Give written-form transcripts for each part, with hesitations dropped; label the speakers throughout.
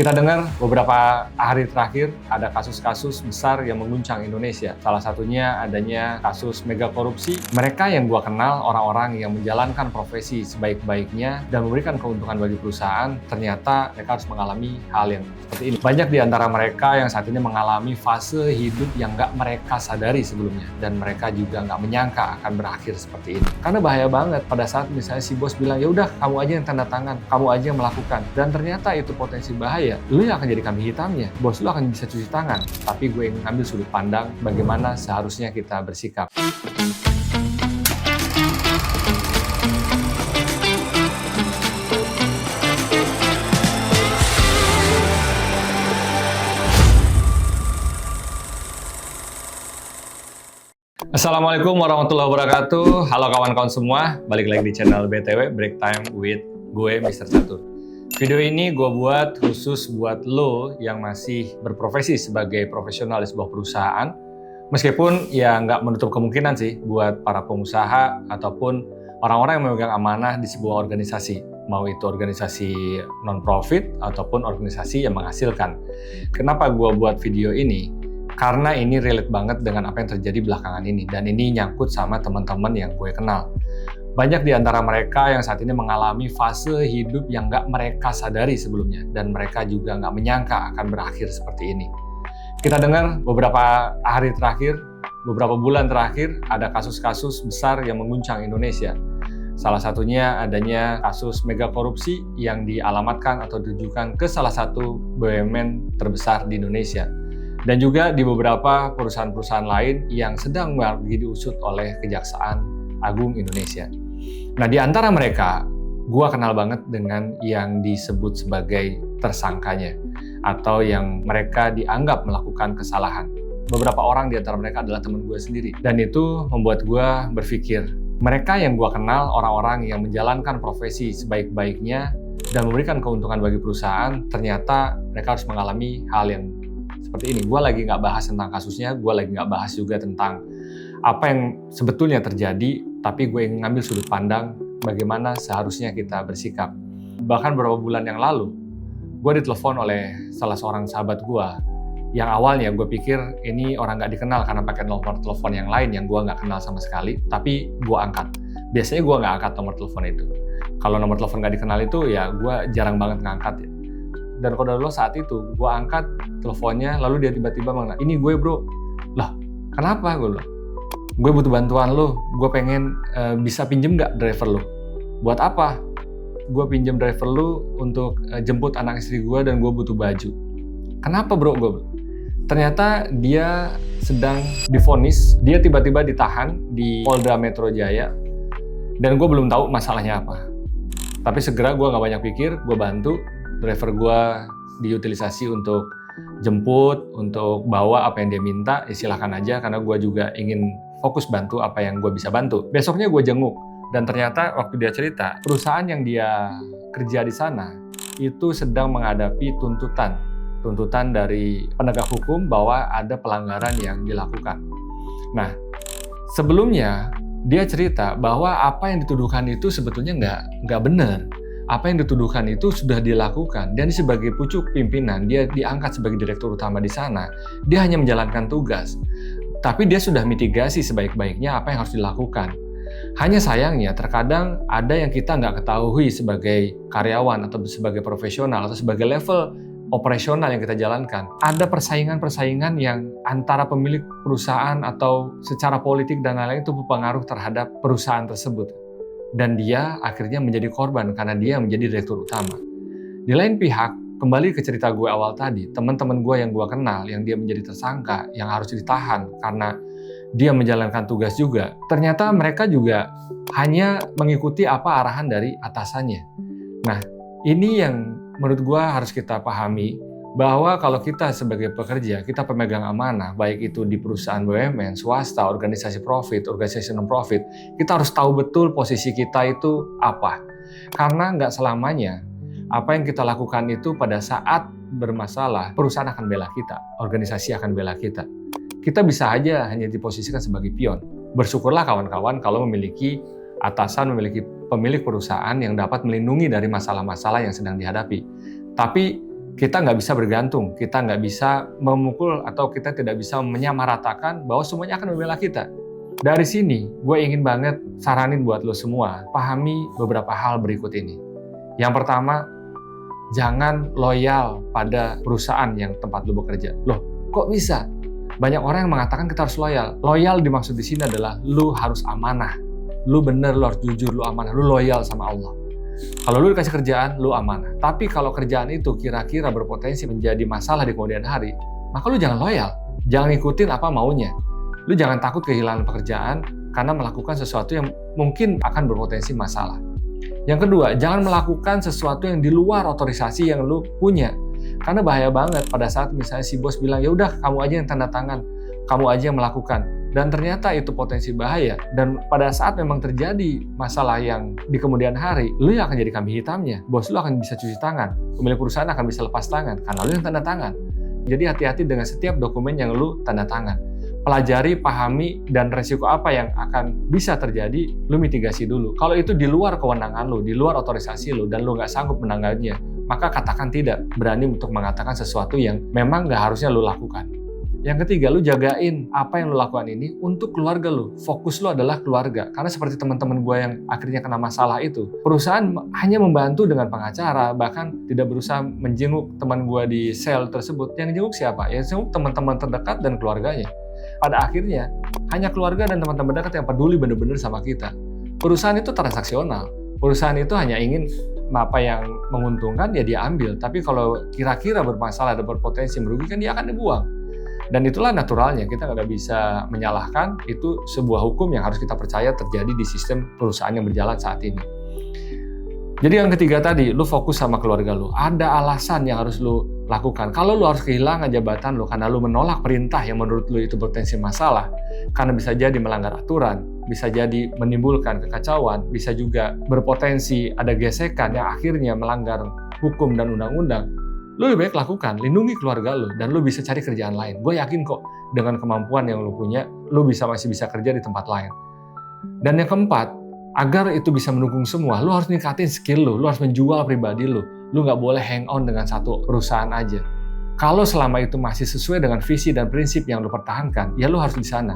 Speaker 1: Kita dengar beberapa hari terakhir ada kasus-kasus besar yang mengguncang Indonesia. Salah satunya adanya kasus mega korupsi. Mereka yang gua kenal, orang-orang yang menjalankan profesi sebaik-baiknya dan memberikan keuntungan bagi perusahaan, ternyata mereka harus mengalami hal yang seperti ini. Banyak di antara mereka yang saat ini mengalami fase hidup yang nggak mereka sadari sebelumnya. Dan mereka juga nggak menyangka akan berakhir seperti ini. Karena bahaya banget pada saat misalnya si bos bilang, ya udah kamu aja yang tanda tangan, kamu aja yang melakukan. Dan ternyata itu potensi bahaya. Lu yang akan jadi kambing hitamnya, bos lu akan bisa cuci tangan. Tapi gue ingin ambil sudut pandang bagaimana seharusnya kita bersikap. Assalamualaikum warahmatullahi wabarakatuh. Halo kawan-kawan semua, balik lagi di channel BTW Break Time with gue Mr. Catur. Video ini gue buat khusus buat lo yang masih berprofesi sebagai profesional di sebuah perusahaan. Meskipun ya nggak menutup kemungkinan sih buat para pengusaha ataupun orang-orang yang memegang amanah di sebuah organisasi. Mau itu organisasi non-profit ataupun organisasi yang menghasilkan. Kenapa gue buat video ini? Karena ini relate banget dengan apa yang terjadi belakangan ini. Dan ini nyangkut sama teman-teman yang gue kenal. Banyak di antara mereka yang saat ini mengalami fase hidup yang nggak mereka sadari sebelumnya. Dan mereka juga nggak menyangka akan berakhir seperti ini. Kita dengar beberapa hari terakhir, beberapa bulan terakhir, ada kasus-kasus besar yang mengguncang Indonesia. Salah satunya adanya kasus mega korupsi yang dialamatkan atau ditujukan ke salah satu BUMN terbesar di Indonesia. Dan juga di beberapa perusahaan-perusahaan lain yang sedang lagi diusut oleh Kejaksaan Agung Indonesia. Nah, di antara mereka, gua kenal banget dengan yang disebut sebagai tersangkanya atau yang mereka dianggap melakukan kesalahan. Beberapa orang di antara mereka adalah teman gue sendiri. Dan itu membuat gua berpikir, mereka yang gua kenal, orang-orang yang menjalankan profesi sebaik-baiknya dan memberikan keuntungan bagi perusahaan, ternyata mereka harus mengalami hal yang seperti ini. Gue lagi nggak bahas tentang kasusnya, gue lagi nggak bahas juga tentang apa yang sebetulnya terjadi, tapi gue ingin ngambil sudut pandang bagaimana seharusnya kita bersikap. Bahkan beberapa bulan yang lalu, gue ditelepon oleh salah seorang sahabat gue, yang awalnya gue pikir ini orang nggak dikenal karena pakai nomor telepon yang lain yang gue nggak kenal sama sekali, tapi gue angkat. Biasanya gue nggak angkat nomor telepon itu. Kalau nomor telepon nggak dikenal itu, ya gue jarang banget ngangkat ya. Dan kode lo saat itu, gue angkat teleponnya, lalu dia tiba-tiba bilang, ini gue bro. Lah, kenapa gue bilang? Gue butuh bantuan lo, gue pengen bisa pinjem nggak driver lo? Buat apa? Gue pinjem driver lo untuk jemput anak istri gue dan gue butuh baju. Kenapa bro? Gue ternyata dia sedang divonis, dia tiba-tiba ditahan di Polda Metro Jaya, dan gue belum tahu masalahnya apa. Tapi segera gue nggak banyak pikir, gue bantu. Driver gue diutilisasi untuk jemput, untuk bawa apa yang dia minta, ya silahkan aja karena gue juga ingin fokus bantu apa yang gue bisa bantu. Besoknya gue jenguk, dan ternyata waktu dia cerita, perusahaan yang dia kerja di sana itu sedang menghadapi tuntutan dari penegak hukum bahwa ada pelanggaran yang dilakukan. Nah, sebelumnya dia cerita bahwa apa yang dituduhkan itu sebetulnya nggak benar. Apa yang dituduhkan itu sudah dilakukan, dan sebagai pucuk pimpinan, dia diangkat sebagai direktur utama di sana. Dia hanya menjalankan tugas, tapi dia sudah mitigasi sebaik-baiknya apa yang harus dilakukan. Hanya sayangnya, terkadang ada yang kita nggak ketahui sebagai karyawan atau sebagai profesional atau sebagai level operasional yang kita jalankan. Ada persaingan-persaingan yang antara pemilik perusahaan atau secara politik dan lain-lain itu berpengaruh terhadap perusahaan tersebut. Dan dia akhirnya menjadi korban karena dia menjadi direktur utama. Di lain pihak, kembali ke cerita gue awal tadi, teman-teman gue yang gue kenal, yang dia menjadi tersangka, yang harus ditahan karena dia menjalankan tugas juga, ternyata mereka juga hanya mengikuti apa arahan dari atasannya. Nah, ini yang menurut gue harus kita pahami, bahwa kalau kita sebagai pekerja, kita pemegang amanah, baik itu di perusahaan BUMN, swasta, organisasi profit, organisasi non-profit, kita harus tahu betul posisi kita itu apa. Karena nggak selamanya apa yang kita lakukan itu pada saat bermasalah, perusahaan akan bela kita, organisasi akan bela kita. Kita bisa aja hanya diposisikan sebagai pion. Bersyukurlah kawan-kawan kalau memiliki atasan, memiliki pemilik perusahaan yang dapat melindungi dari masalah-masalah yang sedang dihadapi. Tapi kita nggak bisa bergantung, kita nggak bisa memukul atau kita tidak bisa menyamaratakan bahwa semuanya akan membela kita. Dari sini, gue ingin banget saranin buat lo semua, pahami beberapa hal berikut ini. Yang pertama, jangan loyal pada perusahaan yang tempat lo bekerja. Loh, kok bisa? Banyak orang yang mengatakan kita harus loyal. Loyal dimaksud di sini adalah lo harus amanah. Lo bener, lo harus jujur, lo amanah, lo loyal sama Allah. Kalau lu dikasih kerjaan, lu amanah. Tapi kalau kerjaan itu kira-kira berpotensi menjadi masalah di kemudian hari, maka lu jangan loyal. Jangan ikutin apa maunya. Lu jangan takut kehilangan pekerjaan karena melakukan sesuatu yang mungkin akan berpotensi masalah. Yang kedua, jangan melakukan sesuatu yang di luar otorisasi yang lu punya. Karena bahaya banget pada saat misalnya si bos bilang, ya udah kamu aja yang tanda tangan, kamu aja yang melakukan. Dan ternyata itu potensi bahaya. Dan pada saat memang terjadi masalah yang di kemudian hari, lu yang akan jadi kambing hitamnya. Bos lu akan bisa cuci tangan. Pemilik perusahaan akan bisa lepas tangan karena lu yang tanda tangan. Jadi hati-hati dengan setiap dokumen yang lu tanda tangan. Pelajari, pahami, dan resiko apa yang akan bisa terjadi, lu mitigasi dulu. Kalau itu di luar kewenangan lu, di luar otorisasi lu, dan lu nggak sanggup menanggapinya, maka katakan tidak. Berani untuk mengatakan sesuatu yang memang nggak harusnya lu lakukan. Yang ketiga, lu jagain apa yang lu lakukan ini untuk keluarga lu. Fokus lu adalah keluarga. Karena seperti teman-teman gue yang akhirnya kena masalah itu, perusahaan hanya membantu dengan pengacara, bahkan tidak berusaha menjenguk teman gue di sel tersebut. Yang jenguk siapa? Yang jenguk teman-teman terdekat dan keluarganya. Pada akhirnya, hanya keluarga dan teman-teman terdekat yang peduli benar-benar sama kita. Perusahaan itu transaksional. Perusahaan itu hanya ingin apa yang menguntungkan, ya dia ambil. Tapi kalau kira-kira bermasalah dan berpotensi merugikan, dia akan dibuang. Dan itulah naturalnya, kita nggak bisa menyalahkan, itu sebuah hukum yang harus kita percaya terjadi di sistem perusahaan yang berjalan saat ini. Jadi yang ketiga tadi, lu fokus sama keluarga lu. Ada alasan yang harus lu lakukan. Kalau lu harus kehilangan jabatan lu karena lu menolak perintah yang menurut lu itu berpotensi masalah, karena bisa jadi melanggar aturan, bisa jadi menimbulkan kekacauan, bisa juga berpotensi ada gesekan yang akhirnya melanggar hukum dan undang-undang, lu lebih baik lakukan, lindungi keluarga lu, dan lu bisa cari kerjaan lain. Gue yakin kok, dengan kemampuan yang lu punya, lu masih bisa kerja di tempat lain. Dan yang keempat, agar itu bisa mendukung semua, lu harus ningkatin skill lu harus menjual pribadi lu nggak boleh hang on dengan satu perusahaan aja. Kalau selama itu masih sesuai dengan visi dan prinsip yang lu pertahankan, ya lu harus di sana.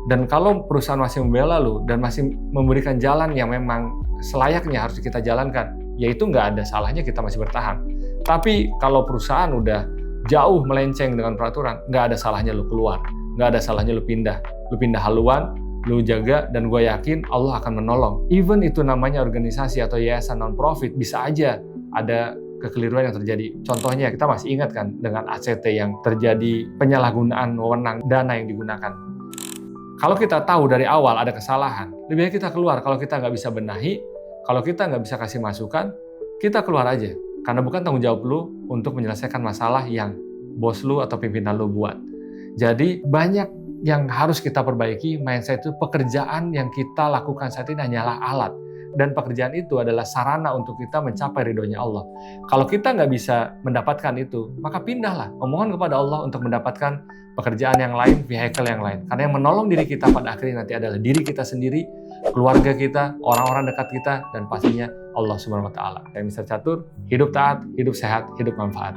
Speaker 1: Dan kalau perusahaan masih membela lu, dan masih memberikan jalan yang memang selayaknya harus kita jalankan, ya itu nggak ada salahnya kita masih bertahan. Tapi kalau perusahaan udah jauh melenceng dengan peraturan, nggak ada salahnya lu keluar, nggak ada salahnya lu pindah haluan, lu jaga, dan gue yakin Allah akan menolong. Even itu namanya organisasi atau yayasan non-profit, bisa aja ada kekeliruan yang terjadi. Contohnya, kita masih ingat kan dengan ACT yang terjadi penyalahgunaan wewenang dana yang digunakan. Kalau kita tahu dari awal ada kesalahan, lebih baik kita keluar. Kalau kita nggak bisa benahi, kalau kita nggak bisa kasih masukan, kita keluar aja. Karena bukan tanggung jawab lu untuk menyelesaikan masalah yang bos lu atau pimpinan lu buat. Jadi banyak yang harus kita perbaiki. Mindset itu, pekerjaan yang kita lakukan saat ini hanyalah alat. Dan pekerjaan itu adalah sarana untuk kita mencapai ridhonya Allah. Kalau kita nggak bisa mendapatkan itu, maka pindahlah. Memohon kepada Allah untuk mendapatkan pekerjaan yang lain, vehicle yang lain. Karena yang menolong diri kita pada akhirnya nanti adalah diri kita sendiri, keluarga kita, orang-orang dekat kita, dan pastinya Allah Subhanahu wa Ta'ala. Saya Mr. Catur, hidup taat, hidup sehat, hidup manfaat.